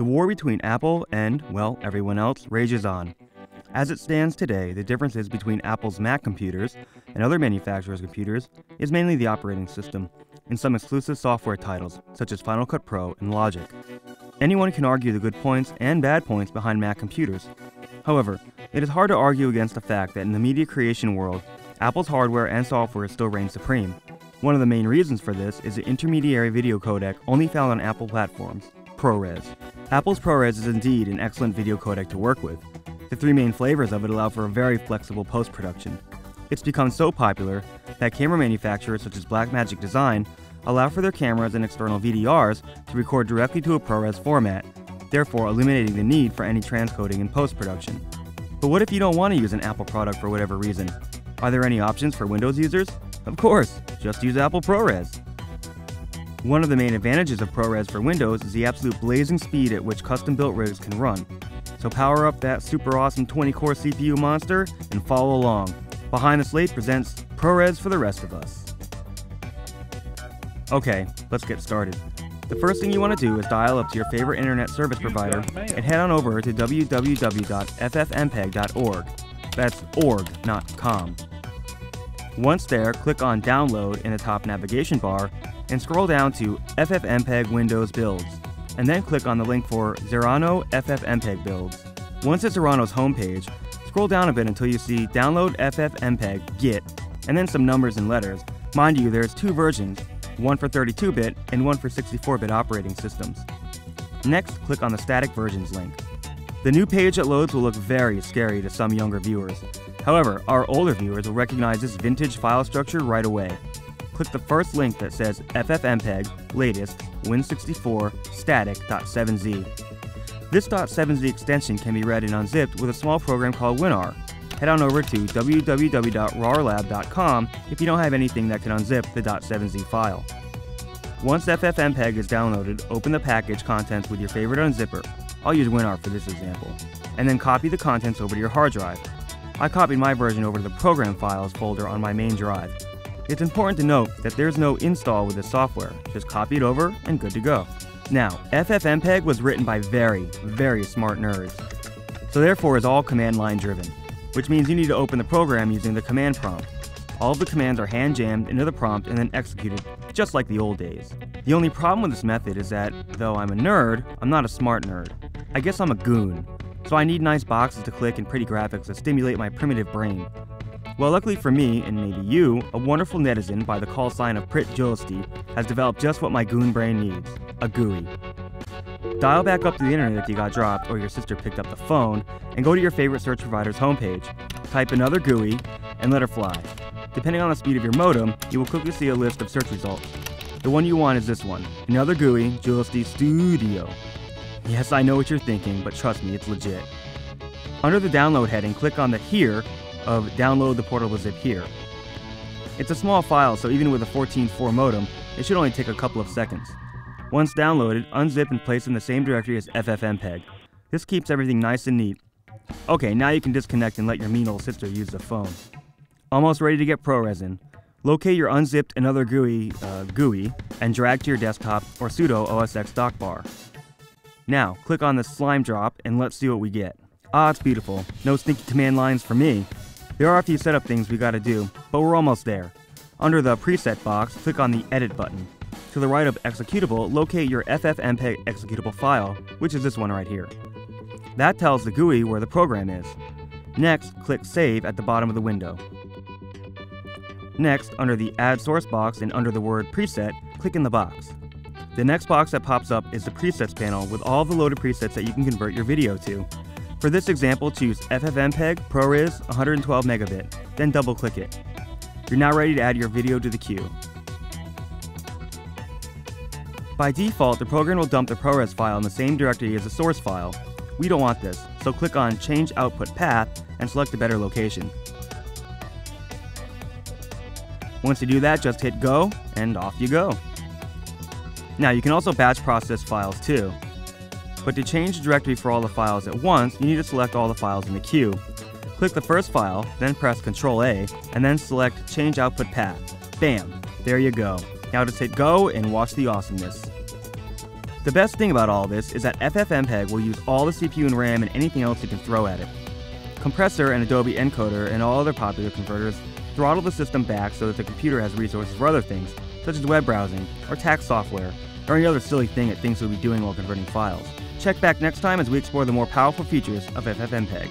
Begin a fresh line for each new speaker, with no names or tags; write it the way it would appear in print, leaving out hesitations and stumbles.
The war between Apple and, well, everyone else rages on. As it stands today, the differences between Apple's Mac computers and other manufacturers' computers is mainly the operating system and some exclusive software titles, such as Final Cut Pro and Logic. Anyone can argue the good points and bad points behind Mac computers. However, it is hard to argue against the fact that in the media creation world, Apple's hardware and software still reign supreme. One of the main reasons for this is the intermediary video codec only found on Apple platforms, ProRes. Apple's ProRes is indeed an excellent video codec to work with. The three main flavors of it allow for a very flexible post-production. It's become so popular that camera manufacturers such as Blackmagic Design allow for their cameras and external VDRs to record directly to a ProRes format, therefore eliminating the need for any transcoding in post-production. But what if you don't want to use an Apple product for whatever reason? Are there any options for Windows users? Of course, just use Apple ProRes. One of the main advantages of ProRes for Windows is the absolute blazing speed at which custom-built rigs can run. So power up that super awesome 20-core CPU monster and follow along. Behind the Slate presents ProRes for the rest of us. Okay, let's get started. The first thing you want to do is dial up to your favorite internet service provider and head on over to www.ffmpeg.org. That's org, not com. Once there, click on Download in the top navigation bar and scroll down to FFmpeg Windows Builds, and then click on the link for Xerano FFmpeg Builds. Once at Xerano's homepage, scroll down a bit until you see Download FFmpeg Git, and then some numbers and letters. Mind you, there's two versions, one for 32-bit and one for 64-bit operating systems. Next, click on the static versions link. The new page that loads will look very scary to some younger viewers. However, our older viewers will recognize this vintage file structure right away. Click the first link that says FFmpeg latest Win64 static.7z. This .7z extension can be read and unzipped with a small program called WinR. Head on over to www.rarlab.com if you don't have anything that can unzip the .7z file. Once FFmpeg is downloaded, open the package contents with your favorite unzipper. I'll use WinR for this example. And then copy the contents over to your hard drive. I copied my version over to the Program Files folder on my main drive. It's important to note that there's no install with this software, just copy it over and good to go. Now, FFmpeg was written by very, very smart nerds, so therefore is all command line driven, which means you need to open the program using the command prompt. All of the commands are hand jammed into the prompt and then executed, just like the old days. The only problem with this method is that, though I'm a nerd, I'm not a smart nerd. I guess I'm a goon, so I need nice boxes to click and pretty graphics to stimulate my primitive brain. Well, luckily for me, and maybe you, a wonderful netizen by the call sign of Prit Joesty has developed just what my goon brain needs, a GUI. Dial back up to the internet if you got dropped or your sister picked up the phone, and go to your favorite search provider's homepage. Type AnotherGUI and let her fly. Depending on the speed of your modem, you will quickly see a list of search results. The one you want is this one, AnotherGUI Joesty Studio. Yes, I know what you're thinking, but trust me, it's legit. Under the download heading, click on the Here of Download the portable zip here. It's a small file, so even with a 14.4 modem, it should only take a couple of seconds. Once downloaded, unzip and place in the same directory as FFmpeg. This keeps everything nice and neat. Okay, now you can disconnect and let your mean old sister use the phone. Almost ready to get ProRes in. Locate your unzipped AnotherGUI GUI and drag to your desktop or sudo OSX dock bar. Now, click on the slime drop and let's see what we get. Ah, it's beautiful. No stinky command lines for me. There are a few setup things we gotta do, but we're almost there. Under the preset box, click on the Edit button. To the right of Executable, locate your FFmpeg executable file, which is this one right here. That tells the GUI where the program is. Next, click Save at the bottom of the window. Next, under the Add Source box and under the word Preset, click in the box. The next box that pops up is the Presets panel with all the loaded presets that you can convert your video to. For this example, choose FFmpeg ProRes 112 megabit, then double-click it. You're now ready to add your video to the queue. By default, the program will dump the ProRes file in the same directory as the source file. We don't want this, so click on Change Output Path and select a better location. Once you do that, just hit Go, and off you go. Now, you can also batch process files too. But to change the directory for all the files at once, you need to select all the files in the queue. Click the first file, then press Ctrl-A, and then select Change Output Path. Bam! There you go. Now just hit Go and watch the awesomeness. The best thing about all this is that FFmpeg will use all the CPU and RAM and anything else you can throw at it. Compressor and Adobe Encoder and all other popular converters throttle the system back so that the computer has resources for other things, such as web browsing, or tax software, or any other silly thing it thinks it will be doing while converting files. Check back next time as we explore the more powerful features of FFmpeg.